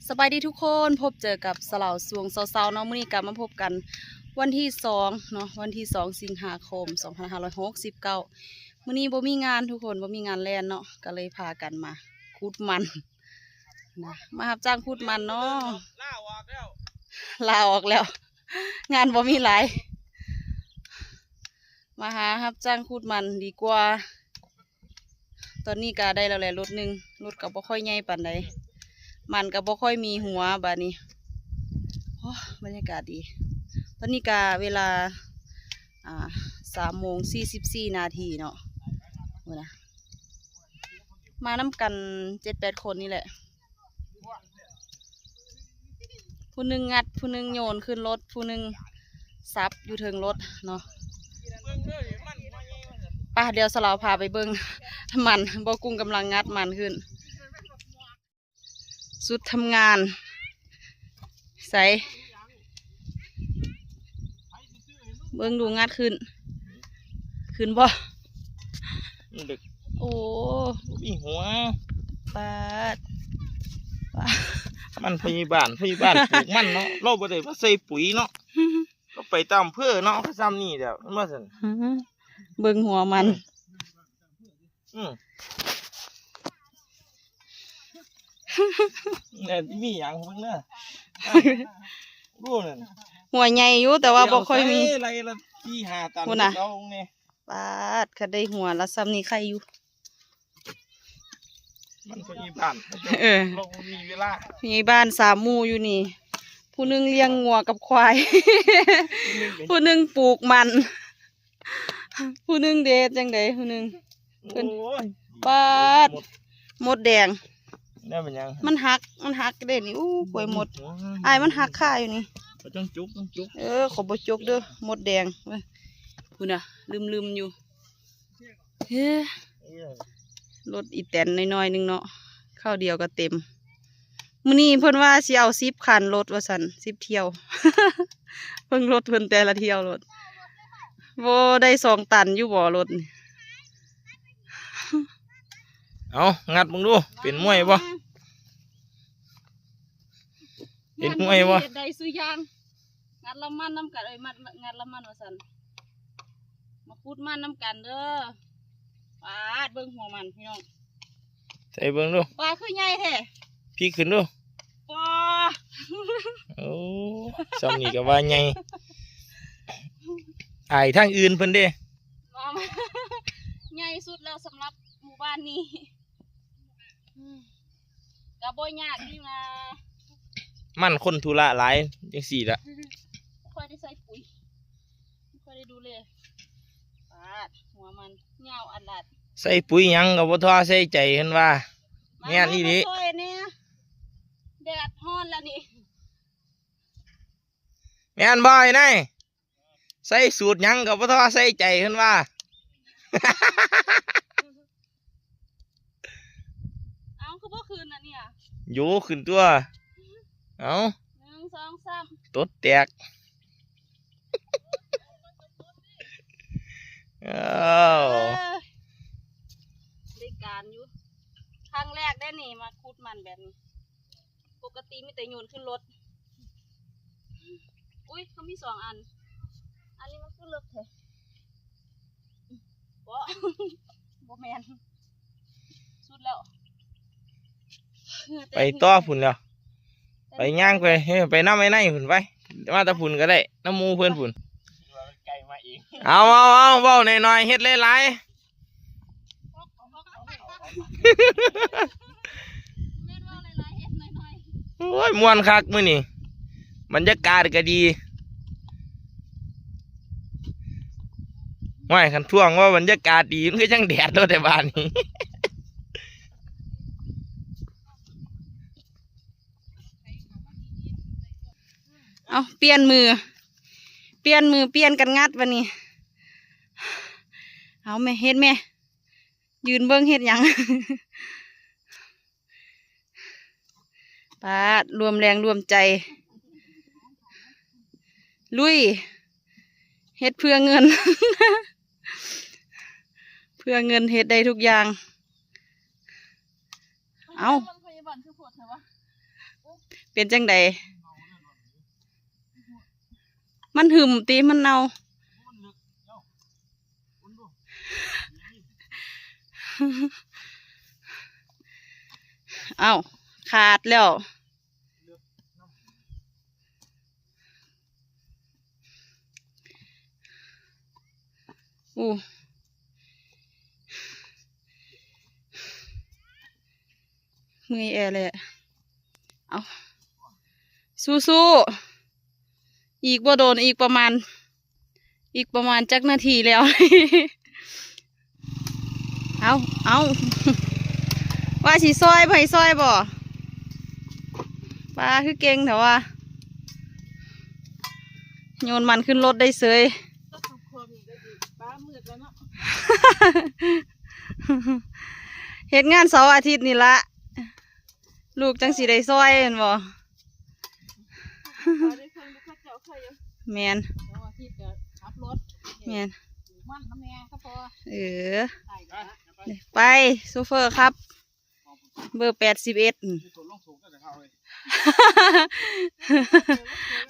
สบายดีทุกคนพบเจอกับสลาวสวงเซาๆเนาะมื้อนี้กลับมาพบกันวันที่2เนาะวันที่2สิงหาคม2569มื้อนี้บ่มีงานทุกคนบ่มีงานแล่นเนาะก็เลยพากันมาขุดมันนะมารับจ้างขุดมันเนาะลาออกแล้วงานบ่มีหลายมาหารับจ้างขุดมันดีกว่าตอนนี้ก็ได้แล้วแหละรถหนึ่งรถก็บ่ค่อยใหญ่ปานใดมันก็บ่ค่อยมีหัวบัดนี้โอ้บรรยากาศดีตอนนี้ก็เวลา3:44 นาทีเนาะนะมาน้ำกัน7-8 คนนี่แหละผู้หนึ่งงัดผู้หนึ่งโยนขึ้นรถผู้หนึ่งซับอยู่เทิงรถเนาะป่ะเดี๋ยวสลาวพาไปเบิ้งมันบ่กุ้งกำลังงัดมันขึ้นสุดทำงานใส่เบิ้งดูงัดขึ้นบ่โอ้มีหัวปาดมันพยาบาลปลูกมันเนาะเราบ่ได้มาใส่ปุ๋ยเนาะก็ไปตามเพื่อเนาะก็ซ้ำนี่เดี๋ยวมาสั่นเบิ้งหัวมันเนี่ยมีอย่างเพิ่งเนาะรู้นั่นหัวใหญ่อยู่แต่ว่าบ่ค่อยมีอะไรละที่5 ตันเราเนี่ยปาดก็ได้หัวละซ้ำนี่ใครอยู่มันพยาบาลเรามีเวลามีบ้าน3 หมู่อยู่นี่ผู้หนึ่งเลี้ยงงัวกับควายผู้หนึ่งปลูกมันผู้หนึ่งเด็ดจังไดผู้หนึ่งปาดหมดแดงมันหักเด่นนี่อู้ป่วยหมดมันหักค่าอยู่นี่ต้องจุกขอบ่จุกเด้อหมดแดงคุณน่ะลืมอยู่รถอีแตนน้อยๆนึงเนาะข้าวเดียวก็เต็มมื้อนี้เพิ่นว่าสิเอา10 คันรถว่าซั่น10 เที่ยว เพิ่งรถเพิ่นแต่ละเที่ยวรถบ่ได้2 ตันอยู่บ่รถเอางัดมึงดูเป็นมวยบ่เป็นมวยบ่ได้ซื้อย่างงัดละมันน้ำกันงัดละมันว่าซั่นมาพูดมันน้ำกันเด้อปาดเบิ่งหัวมันพี่น้องใส่เบิ่งดูปลาคือใหญ่แท้พี่ขึ้นดูปลาโอ้ซ้ำนี่ก็ว่าใหญ่ทางอื่นเพิ่นเด้ใหญ่สุดแล้วสำหรับหมู่บ้านนี้กะบ่ยากนี่นะมันคนธุระหลายจังซี่ล่ะค่อยได้ใส่ปุ๋ยค่อยได้ดูเลยปาดหัวมันยาวอันลัดใส่ปุ๋ยหยังก็บ่ท้อใส่ใจเห็นว่าแม่นอีหลีแดดฮ้อนแล้วนี่แม่นบ่อยนายใส่สูตรหยังก็บ่ท้อใส่ใจเห็นว่าเอาคือบ่คืนน่ะเนี่ยอยู่ขึ้นตัวเอา1 2 3ตดแตกได้การอยู่ครั้งแรกได้นี่มาขุดมันแบบนี้ปกติมีแต่โยนขึ้นรถอุ้ยเขามี2 อันนี้มันก็เลิกแท้บ่แมนสุดแล้วไปต่อพุ่นแล้วไปย่างไปน้ำไอ้ในพุ่นไปมาตะพุ่นก็ได้น้ำมูเพื่อนพุ่นเอาเว้าหน่อยเฮ็ดหลายโอ้ยม่วนคักมื้อนี้บรรยากาศก็ดีไม่คันท่วงว่าบรรยากาศดีมันก็จังแดดแล้วแต่บ้านนี้เอาเปลี่ยนมือเปลี่ยนกันงัดวันนี้เอาแม่เฮ็ดแม่ยืนเบิ้งเฮ็ดหยังปารวมแรงรวมใจลุยเฮ็ดเพื่อเงิน เพื่อเงินเฮ็ดได้ทุกอย่างเอา เป็นจังใดมันหึมตีมันเน่าเอ้าขาดแล้วอู้มือแอเลยเอาสู้ๆอีกบ่โดนอีกประมาณจักนาทีแล้ว เอาว่าสิซอยไผซอยบ่ปลาคือเก่งแต่ว่าโยนมันขึ้นรถได้เสย เฮ็ดงานเสาร์อาทิตย์นี่ละลูกจังสิได้ซอยเห็นบ่แมนแมนเออไปโซเฟอร์ครับเบอร์81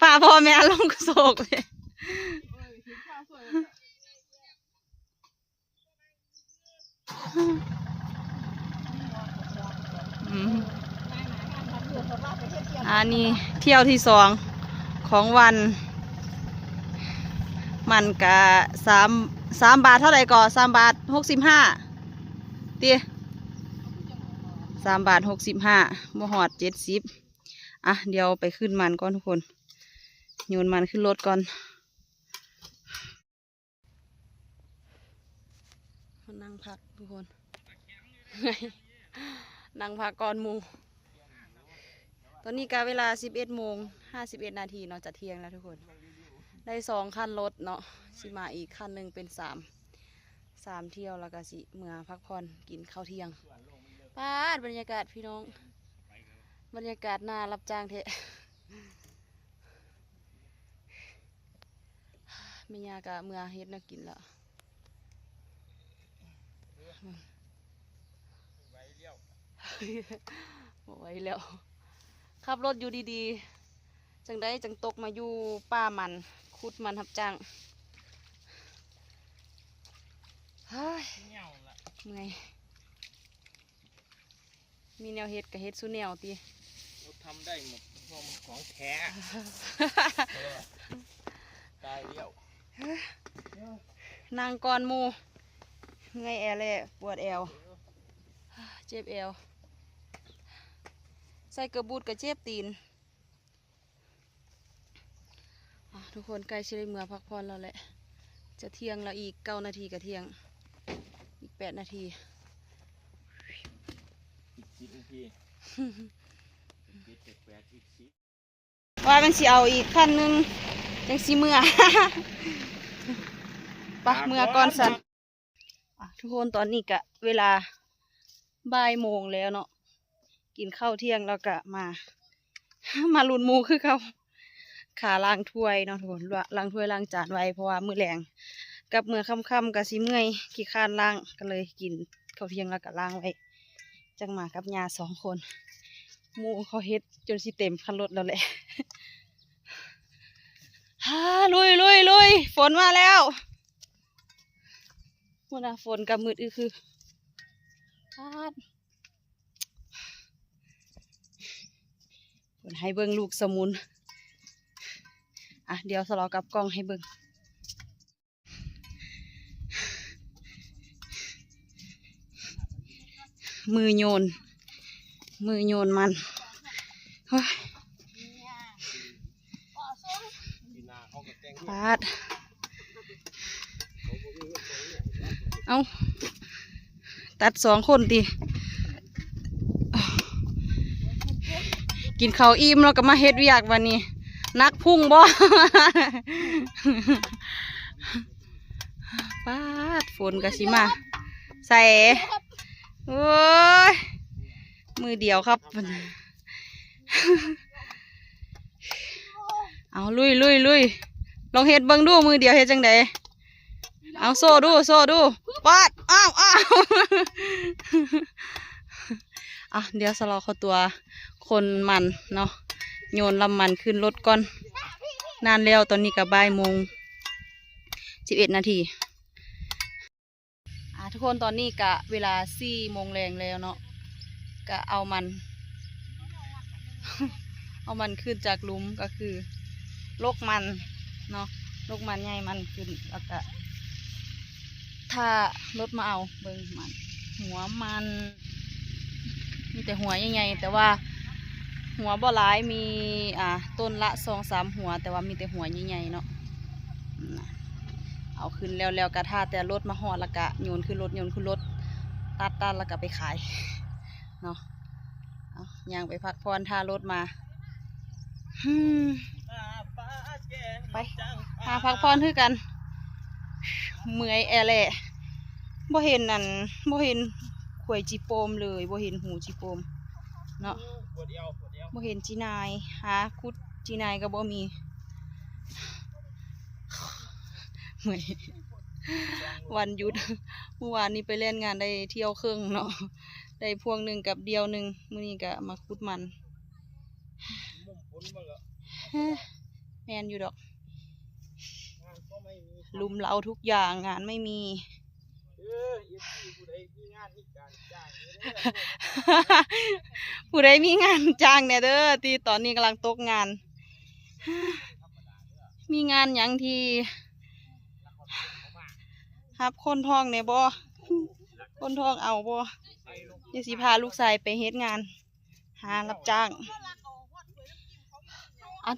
พาพ่อแม่ลงกระโศกเลยอันนี้เที่ยวที่2ของวันมันกะ3 บาทเท่าไหร่ก่อ3 บาท 65ตี3 บาท 65บ่หอด70อ่ะเดี๋ยวไปขึ้นมันก่อนทุกคนโยนมันขึ้นรถก่อนนั่งพักทุกคน นั่งพักก่อนหมูตอนนี้กาเวลา11:51 นาทีเนาะจะเที่ยงแล้วทุกคนได้2 คันรถเนาะสิมาอีกคันหนึ่งเป็น3 เที่ยวแล้วก็สิเมื่อพักผ่อนกินข้าวเที่ยงปาดบรรยากาศพี่น้องบรรยากาศน่ารับจ้างเทะมียากะเมื่อเฮ็ดน่ากินแล้วบอกไว้แล้วขับรถอยู่ดีๆจังได้จังตกมาอยู่ป่ามันขุดมันรับจ้างเฮ้ยเมื่อยมีแนวเฮ็ดกับเฮ็ดสู้แนวตีเราทำได้หมดเพราะมันของแท้ตายเลี้ยวนั่งก่อนหมูเมื่อยแอร์เลยปวดแอวเจ็บแอวใส่กระบูดกระเจ็บตีนทุกคนใกล้จะได้เมื่อพักผ่อนแล้วแหละจะเที่ยงแล้วอีก9 นาทีกับเที่ยงอีก8 นาทีอีก10 นาทีว่ามันสิเอาอีกขั้นนึงจังสิเมื่อ ปะเมื่อก่อนสันทุกคนตอนนี้กะเวลาบ่ายโมงแล้วเนาะกินข้าวเที่ยงแล้วกะมาลุนหมูคือเขาขาล้างถ้วยเนาะทุกคนล้างถ้วยล้างจานไว้เพราะว่ามื้อแรงกับมื้อค่ำๆกะสิเมื่อยขี้คร้านล้างก็เลยกินข้าวเที่ยงแล้วก็ล้างไว้จังมากับยา2 คนหมูเขาเฮ็ดจนสิเต็มคันรถแล้วแหละลุยฝนมาแล้วมื้อน่ะฝนกับมืดคือฝนให้เบิ่งลูกสมุนเดี๋ยวสลอกับกล้องให้เบิ่งมือโยนมันปาดเอาตัด2 คนดิกินข้าวอิ่มแล้วก็มาเฮ็ดเวียกวันนี้นักพุ่งบ่ ปาดฝนกะสิมาใส่โอ้ยมือเดียวครับเอาลุยลองเฮ็ดเบิ่งดูมือเดียวเฮ็ดจังไดเอาโซ่ดูปาดอ้าว อ่ะเดี๋ยวสลอเขาตัวคนมันเนาะโยนลำมันขึ้นรถก่อนนานแล้วตอนนี้ก็บ่ายโมง11 นาทีทุกคนตอนนี้กะเวลา4 โมงแรงแล้วเนาะก็เอามัน เอามันขึ้นจากหลุมก็คือโลกมันเนาะโลกมันใหญ่มันขึ้นแล้วก็ถ้ารถมาเอาเบิ่งมันหัวมันมีแต่หัวใหญ่ๆแต่ว่าหัวบ่หลายมีต้นละ2-3 หัวแต่ว่ามีแต่หัวใหญ่ๆเนาะเอาขึ้นแล้วกะท่าแต่รถมาห่อแล้วกะโยนขึ้นรถตัดแล้วก็ไปขายเนาะเอาย่างไปพักผ่อนท่ารถมาไปหาพักผ่อนคือกันเมื่อยแอแหละบ่เห็นบ่เห็นขวยจีโปมเลยบ่เห็นหูจีโปมเนาะบ่เห็นจีนายหาคุดจีนายก็บ่มีเมื่อยวันหยุดเมื่อวานนี้ไปเล่นงานได้เที่ยวครึ่งเนาะได้พวงหนึ่งกับเดียวหนึ่งมื้อนี้ก็มาคุดมันแมนอยู่ดอกลุมเราทุกอย่างงานไม่มีผู้ใดมีงานจ้างเนี่ยเด้อที่ตอนนี้กำลังตกงานมีงานหยังที่รับคนท้องเนี่ยบ่คนท้องเอาบ่เดี๋ยวสิพาลูกชายไปเฮ็ดงานหารับจ้าง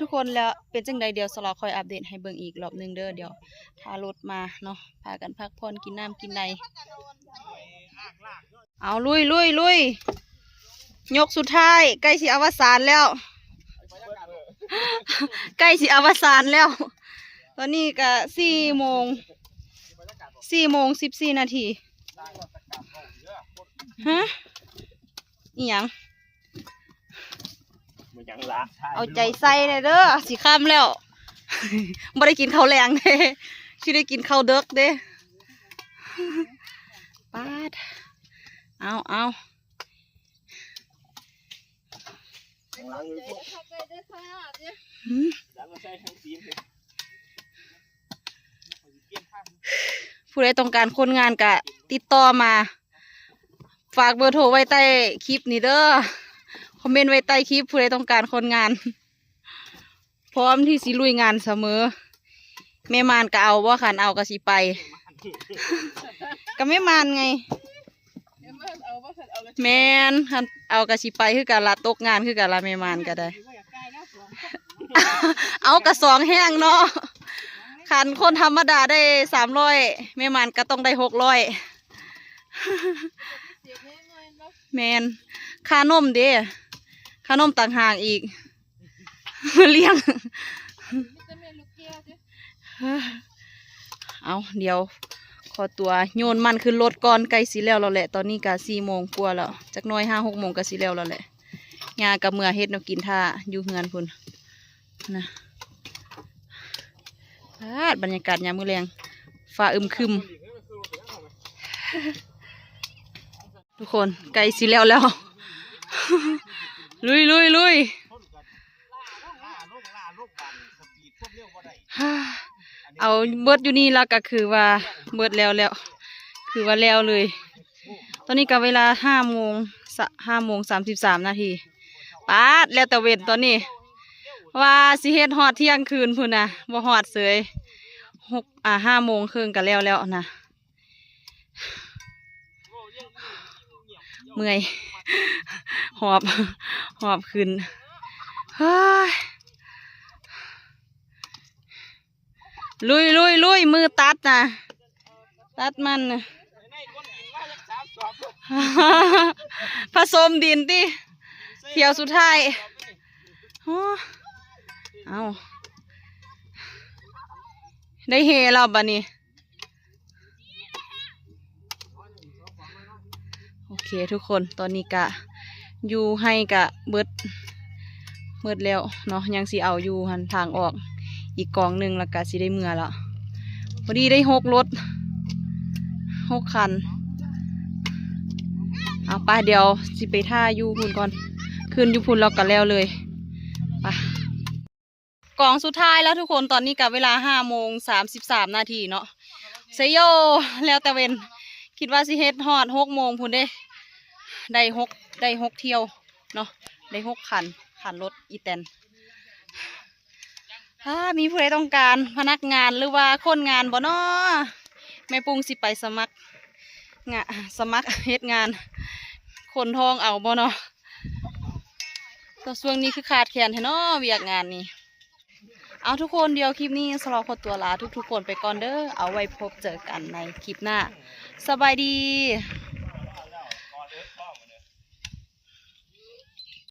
ทุกคนแล้วเป็นจังใดเดี๋ยวสลอคอยอัปเดตให้เบิ่งอีกรอบนึงเด้อเดี๋ยวถ้ารถมาเนาะพากันพักผ่อนกินน้ำกินในเอาลุยยกสุดท้ายใกล้สิอวสานแล้วใกล้สิอวสานแล้วตอนนี้ก็4 โมง14 นาทีฮะอีหยังเอาใจใส่เลยเด้อสิค่ำแล้ว ไม่ได้กินข้าวแรงเด้ชิได้กินข้าวเด็กเด้ปาดเอาผู้ใดต้องการคนงานกะติดต่อมาฝากเบอร์โทรไว้ใต้คลิปนี้เด้อคอมเมนต์ไว้ใต้คลิปผู้ใดต้องการคนงานพร้อมที่สิลุยงานเสมอแม่มานก็เอาว่าขันเอาก็สิไปก็แม่มานไงแมนขันเอาก็สิไปคือกันละตกงานคือกันละแม่มานก็ได้ เอากระ2 แห้งเนาะขันคนธรรมดาได้300แม่มานก็ต้องได้600แมนค่านมเด้ค่านมต่างหากอีกเลี้ยงเอาเดี๋ยวขอตัวโยนมันขึ้นรถก่อนใกล้สิแล้วเราแหละตอนนี้ก็4 โมงกว่าแล้วจักน้อย5-6 โมงก็สิแล้วเราแหละงากับเมื่อเฮ็ดแนวกินท่าอยู่เฮือนพุ่นนะบรรยากาศยามมื้อแลงฟ้าอึมครึมทุกคนใกล้สิแล้ว ลุยเอาเบิดอยู่นี่แล้วก็คือว่าเบิดแล้วคือว่าแล้วเลยตอนนี้ก็เวลา5:33 นาทีปาดแล้วแต่เวทตอนนี้ว่าสิเฮ็ดฮอดเที่ยงคืนพุ่นนะบ่ฮอดเสย5 โมงครึ่งก็แล้วนะเมื่อยหอบขึ้นลุยมือตัดนะตัดมันนะผสมดินดิเที่ยวสุดท้ายเอาได้เฮแล้วบัดนี้โอเคทุกคนตอนนี้กะอยู่ให้กะเบิดแล้วเนาะยังสิเอาอยู่หันทางออกอีกกองหนึ่งแล้วกะสิได้เมื่อแล้วพอดีได้6 รถ 6 คัน เอาไปเดี๋ยวสิไปท่าอยู่พุ่นก่อนคืนอยู่พุ่นเราก็แล้วเลยไปกล่องสุดท้ายแล้วทุกคนตอนนี้กับเวลา5:33 นาทีเนาะเซโยแล้วแต่เวนคิดว่าสิเฮ็ดฮอด6 โมงพุ่นเด้ได้หกเที่ยวเนาะได้6 คันรถอีแตนมีผู้ใดต้องการพนักงานหรือว่าคนงานบ่เนาะแม่ปุงสิไปสมัครเฮ็ดงานคนทองเอาบ่เนาะตัวช่วงนี้คือขาดแคลนแท้เนาะเวียกงานนี่เอาทุกคนเดี๋ยวคลิปนี้สลอขอตัวลาทุกๆคนไปก่อนเด้อเอาไว้พบเจอกันในคลิปหน้าสบายดี